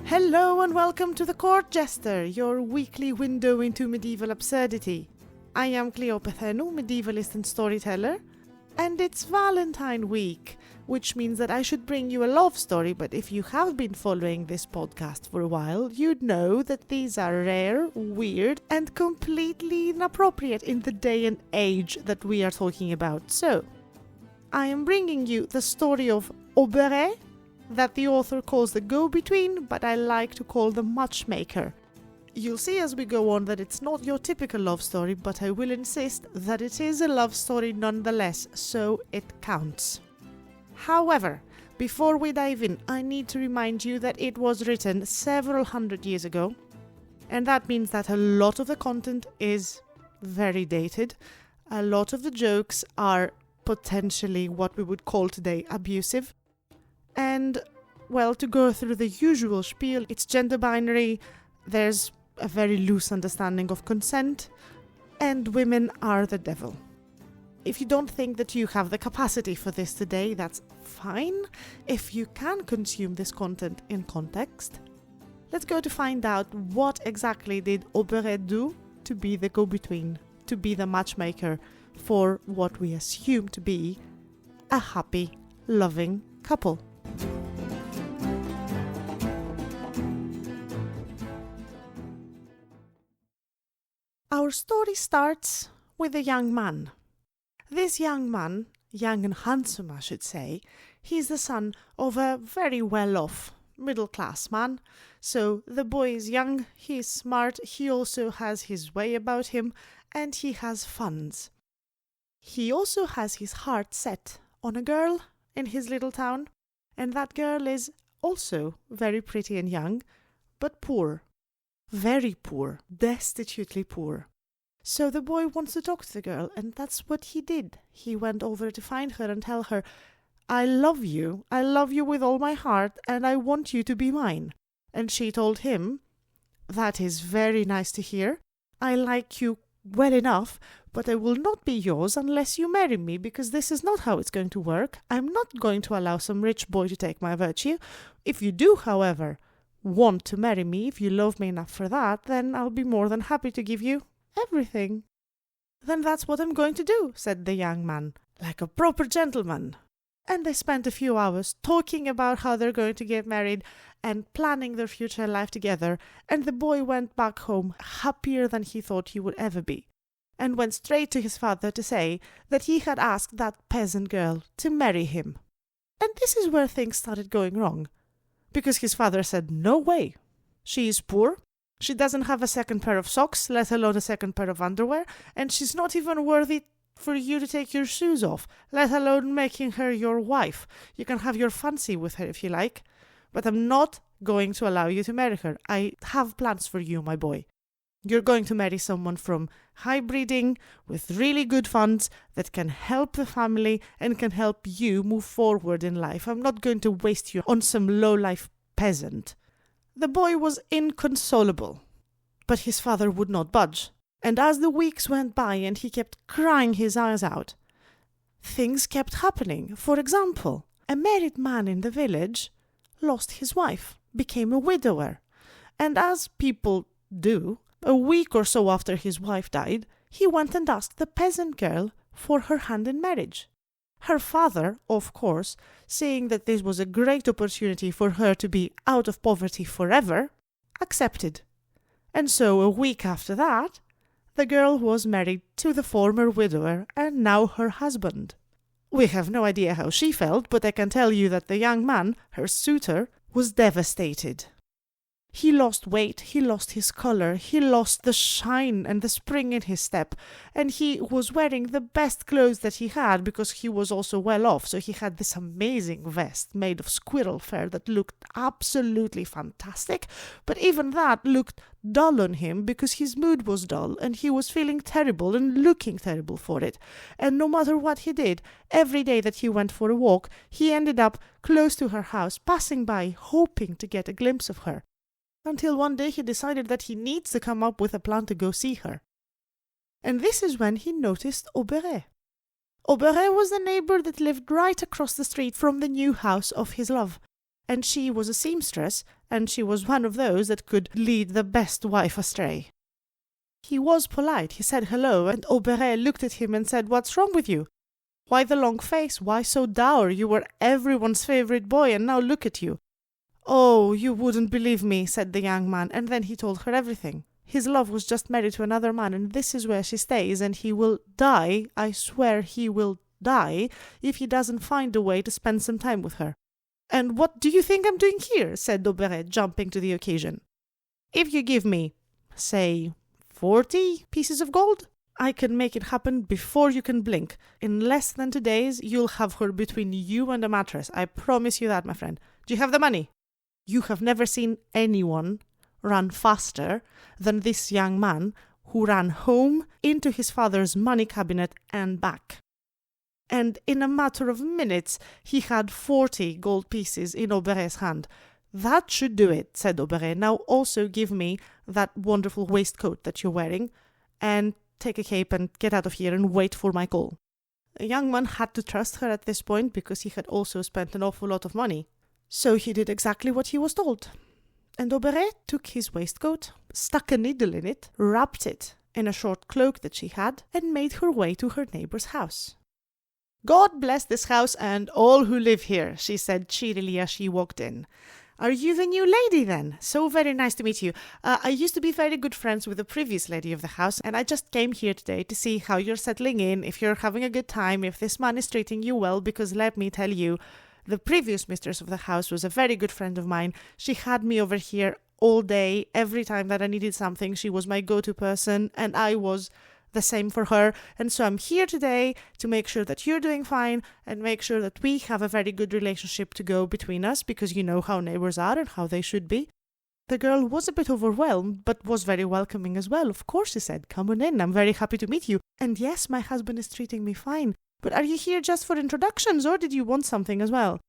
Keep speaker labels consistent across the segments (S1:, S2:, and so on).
S1: Hello and welcome to the Court Jester, your weekly window into medieval absurdity. I am Cleopatra, medievalist and storyteller, and it's Valentine week, which means that I should bring you a love story, but if you have been following this podcast for a while, you'd know that these are rare, weird, and completely inappropriate in the day and age that we are talking about. So, I am bringing you the story of Auberee, that the author calls the go-between, but I like to call the matchmaker. You'll see as we go on that it's not your typical love story, but I will insist that it is a love story nonetheless, so it counts. However, before we dive in, I need to remind you that it was written several hundred years ago, and that means that a lot of the content is very dated. A lot of the jokes are potentially what we would call today abusive. And, well, to go through the usual spiel, it's gender binary, there's a very loose understanding of consent, and women are the devil. If you don't think that you have the capacity for this today, that's fine. If you can consume this content in context, let's go to find out what exactly did Auberee do to be the go-between, to be the matchmaker for what we assume to be a happy, loving couple. Our story starts with a young man. This young man, young and handsome I should say, he's the son of a very well-off, middle-class man. So the boy is young, he's smart, he also has his way about him, and he has funds. He also has his heart set on a girl in his little town, and that girl is also very pretty and young, but poor. Very poor, destitutely poor. So the boy wants to talk to the girl, and that's what he did. He went over to find her and tell her, I love you with all my heart, and I want you to be mine. And she told him, that is very nice to hear. I like you well enough, but I will not be yours unless you marry me, because this is not how it's going to work. I'm not going to allow some rich boy to take my virtue. If you do, however, want to marry me, if you love me enough for that, then I'll be more than happy to give you everything. Then that's what I'm going to do, said the young man, like a proper gentleman. And they spent a few hours talking about how they're going to get married and planning their future life together, and the boy went back home happier than he thought he would ever be, and went straight to his father to say that he had asked that peasant girl to marry him. And this is where things started going wrong. Because his father said, no way. She is poor, she doesn't have a second pair of socks, let alone a second pair of underwear, and she's not even worthy for you to take your shoes off, let alone making her your wife. You can have your fancy with her if you like, but I'm not going to allow you to marry her. I have plans for you, my boy. You're going to marry someone from high breeding, with really good funds, that can help the family and can help you move forward in life. I'm not going to waste you on some low-life peasant. The boy was inconsolable, but his father would not budge. And as the weeks went by and he kept crying his eyes out, things kept happening. For example, a married man in the village lost his wife, became a widower, and as people do, a week or so after his wife died, he went and asked the peasant girl for her hand in marriage. Her father, of course, seeing that this was a great opportunity for her to be out of poverty forever, accepted. And so a week after that, the girl was married to the former widower and now her husband. We have no idea how she felt, but I can tell you that the young man, her suitor, was devastated. He lost weight, he lost his colour, he lost the shine and the spring in his step, and he was wearing the best clothes that he had because he was also well off, so he had this amazing vest made of squirrel fur that looked absolutely fantastic, but even that looked dull on him because his mood was dull and he was feeling terrible and looking terrible for it. And no matter what he did, every day that he went for a walk, he ended up close to her house, passing by, hoping to get a glimpse of her. Until one day he decided that he needs to come up with a plan to go see her. And this is when he noticed Auberee. Auberee was the neighbour that lived right across the street from the new house of his love. and she was a seamstress, and she was one of those that could lead the best wife astray. He was polite. He said hello, and Auberée looked at him and said, "What's wrong with you? Why the long face? Why so dour? You were everyone's favourite boy, and now look at you." "Oh, you wouldn't believe me," said the young man, and then he told her everything. His love was just married to another man, and this is where she stays, and he will die, I swear he will die, if he doesn't find a way to spend some time with her. "And what do you think I'm doing here?" said Auberée, jumping to the occasion. "If you give me, say, 40 pieces of gold, I can make it happen before you can blink. In less than 2 days, you'll have her between you and a mattress. I promise you that, my friend. Do you have the money?" You have never seen anyone run faster than this young man, who ran home into his father's money cabinet and back. And in a matter of minutes, he had 40 gold pieces in Auberée's hand. "That should do it," said Auberée. "Now also give me that wonderful waistcoat that you're wearing, and take a cape and get out of here and wait for my call." The young man had to trust her at this point because he had also spent an awful lot of money. So he did exactly what he was told. And Auberée took his waistcoat, stuck a needle in it, wrapped it in a short cloak that she had, and made her way to her neighbour's house. "God bless this house and all who live here," she said cheerily as she walked in. "Are you the new lady, then? So very nice to meet you. I used to be very good friends with the previous lady of the house, and I just came here today to see how you're settling in, if you're having a good time, if this man is treating you well, because let me tell you, the previous mistress of the house was a very good friend of mine. She had me over here all day. Every time that I needed something, she was my go-to person, and I was the same for her. And so I'm here today to make sure that you're doing fine and make sure that we have a very good relationship to go between us, because you know how neighbours are and how they should be." The girl was a bit overwhelmed, but was very welcoming as well. "Of course," she said. "Come on in. I'm very happy to meet you. And yes, my husband is treating me fine. But are you here just for introductions, or did you want something as well?"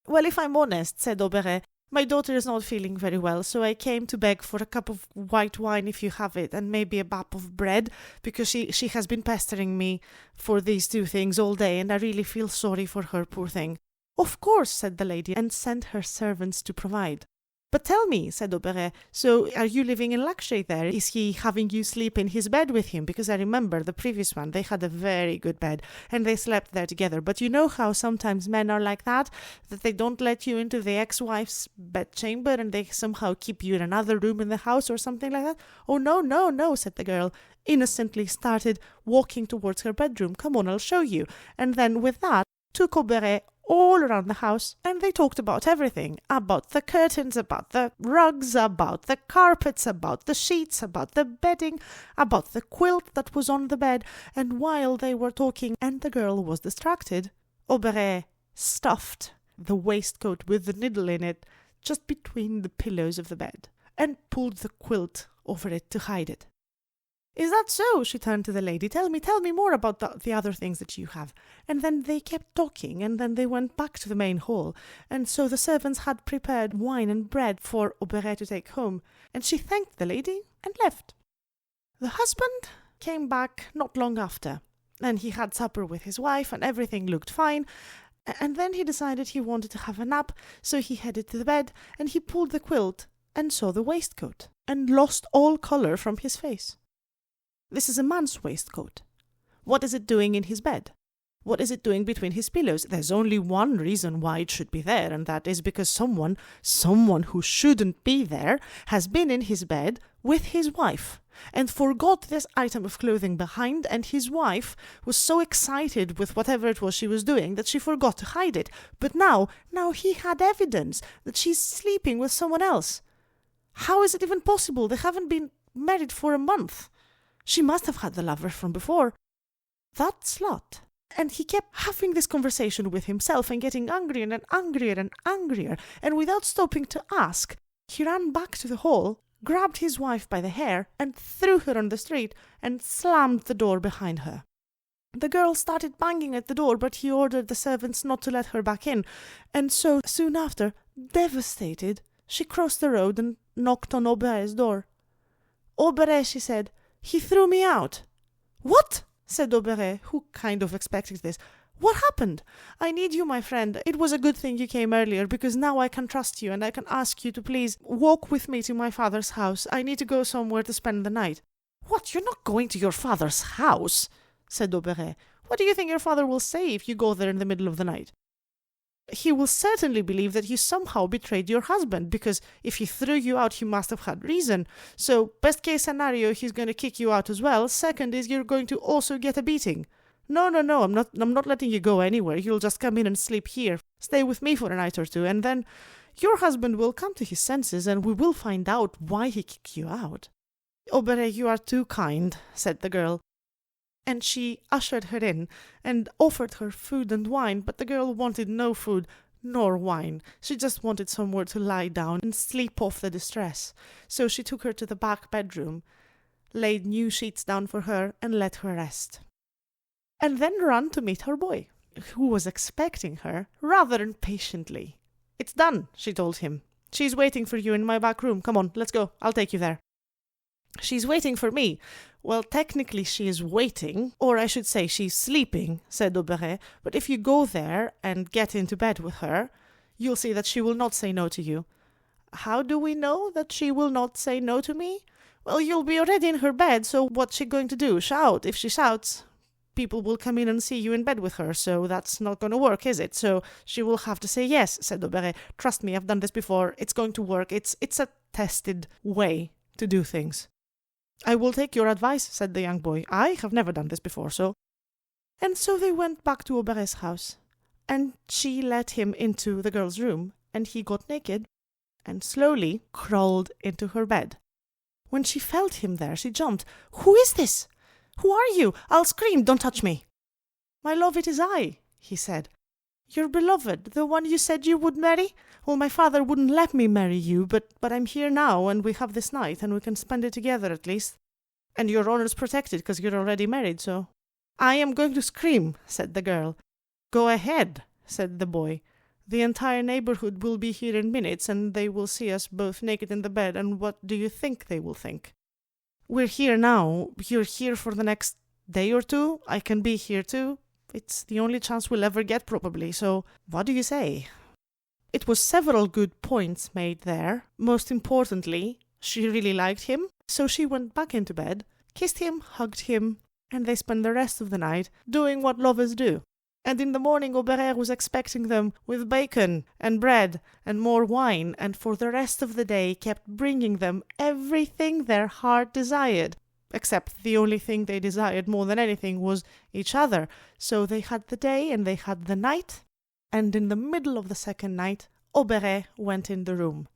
S1: "Well, if I'm honest," said Auberée, "my daughter is not feeling very well, so I came to beg for a cup of white wine if you have it, and maybe a bap of bread, because she has been pestering me for these 2 things all day, and I really feel sorry for her, poor thing." "Of course," said the lady, and sent her servants to provide. "But tell me," said Auberée, "so are you living in luxury there? Is he having you sleep in his bed with him? Because I remember the previous one, they had a very good bed, and they slept there together. But you know how sometimes men are like that they don't let you into the ex-wife's bedchamber, and they somehow keep you in another room in the house or something like that?" "Oh, no, no, no," said the girl, innocently started walking towards her bedroom. "Come on, I'll show you." And then with that, took Auberée all around the house, and they talked about everything, about the curtains, about the rugs, about the carpets, about the sheets, about the bedding, about the quilt that was on the bed. And while they were talking and the girl was distracted, Auberée stuffed the waistcoat with the needle in it just between the pillows of the bed and pulled the quilt over it to hide it. "Is that so?" She turned to the lady. Tell me more about the other things that you have." And then they kept talking, and then they went back to the main hall, and so the servants had prepared wine and bread for Auberée to take home, and she thanked the lady and left. The husband came back not long after, and he had supper with his wife, and everything looked fine, and then he decided he wanted to have a nap, so he headed to the bed, and he pulled the quilt and saw the waistcoat, and lost all colour from his face. This is a man's waistcoat. What is it doing in his bed? What is it doing between his pillows? There's only one reason why it should be there, and that is because someone who shouldn't be there, has been in his bed with his wife and forgot this item of clothing behind, and his wife was so excited with whatever it was she was doing that she forgot to hide it. But now he had evidence that she's sleeping with someone else. How is it even possible? They haven't been married for a month. She must have had the lover from before. That slut. And he kept having this conversation with himself and getting angrier and angrier and angrier, and without stopping to ask, he ran back to the hall, grabbed his wife by the hair and threw her on the street and slammed the door behind her. The girl started banging at the door, but he ordered the servants not to let her back in, and so soon after, devastated, she crossed the road and knocked on Auberée's door. "Auberée," she said, "he threw me out." "What?" said Auberée, who kind of expected this. What happened? I need you, my friend. It was a good thing you came earlier, because now I can trust you and I can ask you to please walk with me to my father's house. I need to go somewhere to spend the night. What, you're not going to your father's house? Said Auberée. What do you think your father will say if you go there in the middle of the night? He will certainly believe that you somehow betrayed your husband, because if he threw you out, he must have had reason. So, best case scenario, he's going to kick you out as well. Second is you're going to also get a beating. No, I'm not letting you go anywhere. You'll just come in and sleep here. Stay with me for a night or two, and then your husband will come to his senses, and we will find out why he kicked you out. Auberée, you are too kind, said the girl. And she ushered her in and offered her food and wine, but the girl wanted no food nor wine. She just wanted somewhere to lie down and sleep off the distress. So she took her to the back bedroom, laid new sheets down for her, and let her rest. And then ran to meet her boy, who was expecting her rather impatiently. It's done, she told him. She's waiting for you in my back room. Come on, let's go. I'll take you there. She's waiting for me. Well, technically she is waiting, or I should say she's sleeping, said Auberée, but if you go there and get into bed with her, you'll see that she will not say no to you. How do we know that she will not say no to me? Well, you'll be already in her bed, so what's she going to do? Shout? If she shouts, people will come in and see you in bed with her, so that's not going to work, is it? So she will have to say yes, said Auberée. Trust me, I've done this before. It's going to work. It's a tested way to do things. I will take your advice, said the young boy. I have never done this before, so. And so they went back to Auberée's house, and she let him into the girl's room, and he got naked and slowly crawled into her bed. When she felt him there, she jumped. Who is this? Who are you? I'll scream. Don't touch me. My love, it is I, he said. Your beloved, the one you said you would marry? Well, my father wouldn't let me marry you, but I'm here now, and we have this night, and we can spend it together at least. And your honour's protected, because you're already married, so. I am going to scream, said the girl. Go ahead, said the boy. The entire neighbourhood will be here in minutes, and they will see us both naked in the bed, and what do you think they will think? We're here now. You're here for the next day or two. I can be here too. It's the only chance we'll ever get, probably, so what do you say? It was several good points made there. Most importantly, she really liked him, so she went back into bed, kissed him, hugged him, and they spent the rest of the night doing what lovers do. And in the morning Auberée was expecting them with bacon and bread and more wine, and for the rest of the day kept bringing them everything their heart desired. Except the only thing they desired more than anything was each other. So they had the day and they had the night, and in the middle of the second night, Auberée went in the room.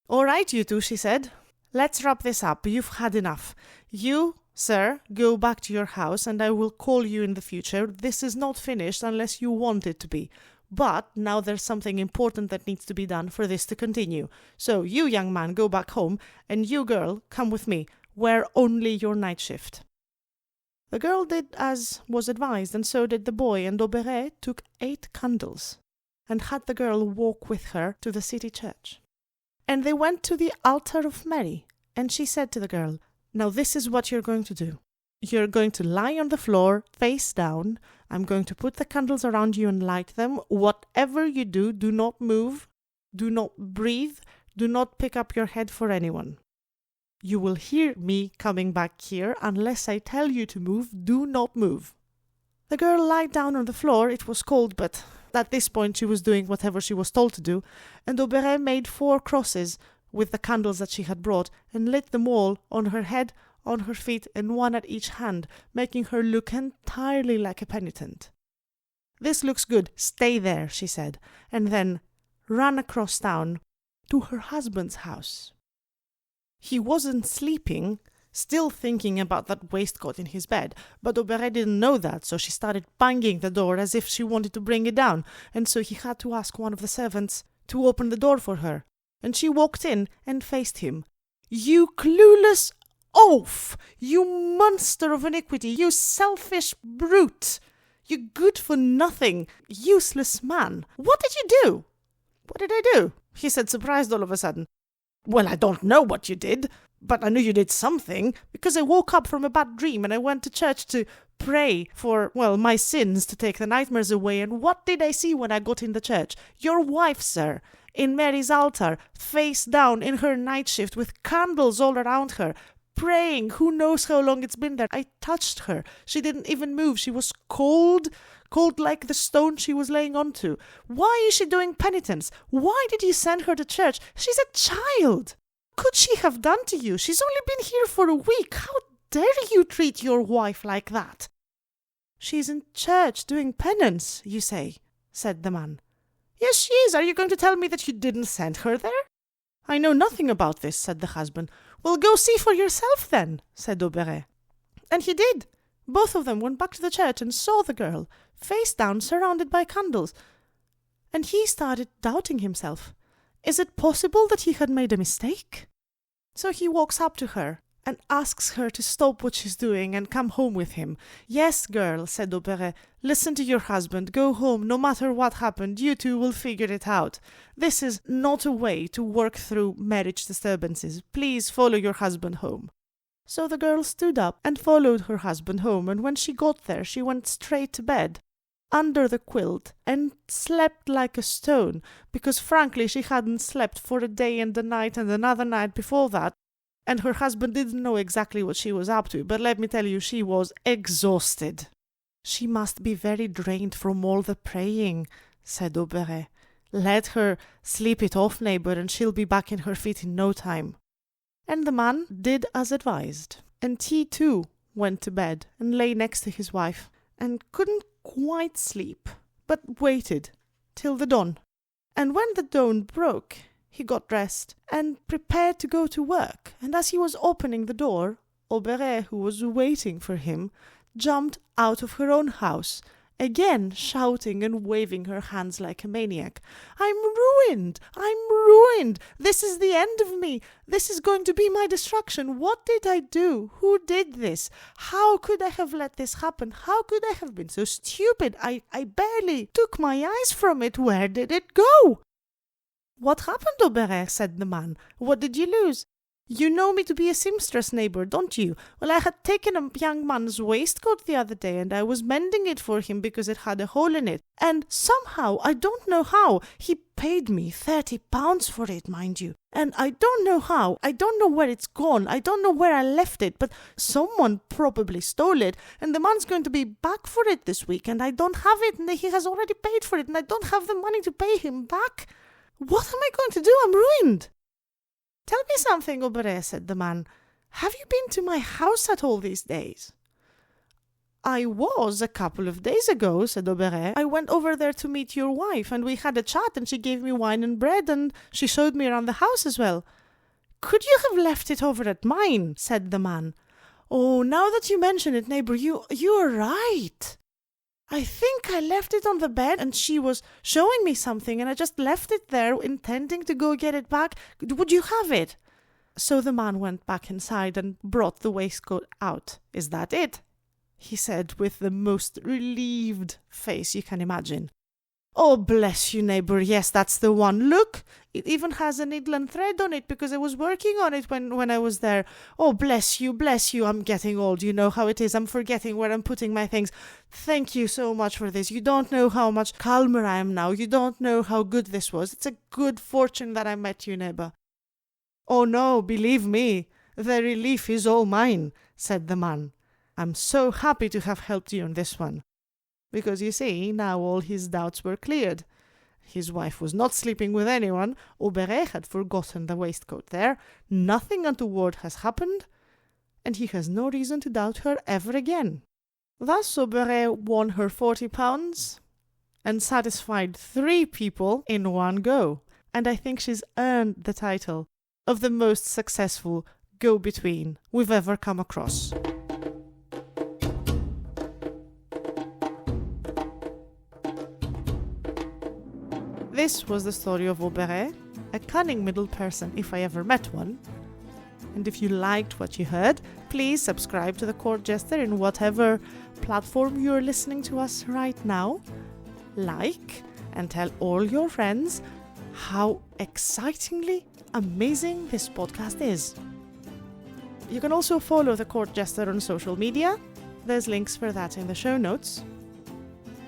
S1: All right, you two, she said. Let's wrap this up. You've had enough. You, sir, go back to your house, and I will call you in the future. This is not finished unless you want it to be. But now there's something important that needs to be done for this to continue. So you, young man, go back home, and you, girl, come with me. Wear only your night shift. The girl did as was advised, and so did the boy, and Auberée took 8 candles and had the girl walk with her to the city church. And they went to the altar of Mary, and she said to the girl, Now this is what you're going to do. You're going to lie on the floor, face down. I'm going to put the candles around you and light them. Whatever you do, do not move, do not breathe, do not pick up your head for anyone. You will hear me coming back here. Unless I tell you to move, do not move. The girl lied down on the floor. It was cold, but at this point she was doing whatever she was told to do, and Auberée made 4 crosses with the candles that she had brought, and lit them all on her head, on her feet, and 1 at each hand, making her look entirely like a penitent. This looks good. Stay there, she said, and then ran across town to her husband's house. He wasn't sleeping, still thinking about that waistcoat in his bed, but Auberée didn't know that, so she started banging the door as if she wanted to bring it down, and so he had to ask one of the servants to open the door for her. And she walked in and faced him. You clueless oaf! You monster of iniquity! You selfish brute! You good-for-nothing, useless man! What did you do? What did I do? He said, surprised all of a sudden. Well, I don't know what you did, but I knew you did something, because I woke up from a bad dream and I went to church to pray for, my sins to take the nightmares away. And what did I see when I got in the church? Your wife, sir, in Mary's altar, face down in her night shift with candles all around her, praying. Who knows how long it's been there? I touched her. She didn't even move. She was cold like the stone she was laying onto. Why is she doing penitence? Why did you send her to church? She's a child. Could she have done to you? She's only been here for a week. How dare you treat your wife like that? She's in church doing penance, you say, said the man. Yes, she is. Are you going to tell me that you didn't send her there? I know nothing about this, said the husband. Well, go see for yourself then, said Auberée. And he did. Both of them went back to the church and saw the girl, face down, surrounded by candles. And he started doubting himself. Is it possible that he had made a mistake? So he walks up to her and asks her to stop what she's doing and come home with him. Yes, girl, said Auberée, listen to your husband. Go home. No matter what happened, you two will figure it out. This is not a way to work through marriage disturbances. Please follow your husband home. So the girl stood up and followed her husband home, and when she got there, she went straight to bed, under the quilt, and slept like a stone, because frankly she hadn't slept for a day and a night and another night before that, and her husband didn't know exactly what she was up to, but let me tell you, she was exhausted. She must be very drained from all the praying, said Auberée. Let her sleep it off, neighbour, and she'll be back in her feet in no time. And the man did as advised, and he too went to bed and lay next to his wife, and couldn't quite sleep, but waited till the dawn. And when the dawn broke, he got dressed and prepared to go to work, and as he was opening the door, Auberée, who was waiting for him, jumped out of her own house, again shouting and waving her hands like a maniac. I'm ruined! I'm ruined! This is the end of me! This is going to be my destruction! What did I do? Who did this? How could I have let this happen? How could I have been so stupid? I barely took my eyes from it. Where did it go? What happened, Auberée? Said the man. What did you lose? You know me to be a seamstress, neighbour, don't you? Well, I had taken a young man's waistcoat the other day, and I was mending it for him because it had a hole in it. And somehow, I don't know how, he paid me £30 for it, mind you. And I don't know how, I don't know where it's gone, I don't know where I left it, but someone probably stole it, and the man's going to be back for it this week, and I don't have it, and he has already paid for it, and I don't have the money to pay him back. What am I going to do? I'm ruined. Tell me something, Auberée, said the man. Have you been to my house at all these days? I was a couple of days ago, said Auberée. I went over there to meet your wife, and we had a chat, and she gave me wine and bread, and she showed me around the house as well. Could you have left it over at mine? Said the man. Oh, now that you mention it, neighbour, you're right. I think I left it on the bed and she was showing me something and I just left it there intending to go get it back. Would you have it? So the man went back inside and brought the waistcoat out. Is that it? He said with the most relieved face you can imagine. Oh, bless you, neighbour. Yes, that's the one. Look, it even has a needle and thread on it because I was working on it when I was there. Oh, bless you, bless you. I'm getting old. You know how it is. I'm forgetting where I'm putting my things. Thank you so much for this. You don't know how much calmer I am now. You don't know how good this was. It's a good fortune that I met you, neighbour. Oh, no, believe me, the relief is all mine, said the man. I'm so happy to have helped you on this one. Because, you see, now all his doubts were cleared. His wife was not sleeping with anyone. Auberée had forgotten the waistcoat there. Nothing untoward has happened. And he has no reason to doubt her ever again. Thus Auberée won her £40 and satisfied 3 people in one go. And I think she's earned the title of the most successful go-between we've ever come across. This was the story of Auberée, a cunning middle person if I ever met one. And if you liked what you heard, please subscribe to the Court Jester in whatever platform you're listening to us right now. Like and tell all your friends how excitingly amazing this podcast is. You can also follow the Court Jester on social media. There's links for that in the show notes.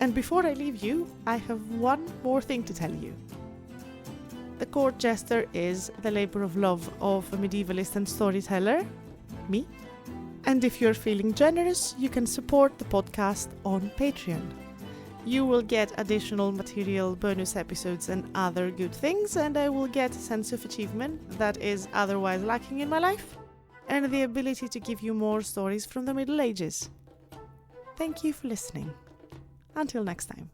S1: And before I leave you, I have one more thing to tell you. The court jester is the labour of love of a medievalist and storyteller, me. And if you're feeling generous, you can support the podcast on Patreon. You will get additional material, bonus episodes and other good things, and I will get a sense of achievement that is otherwise lacking in my life, and the ability to give you more stories from the Middle Ages. Thank you for listening. Until next time.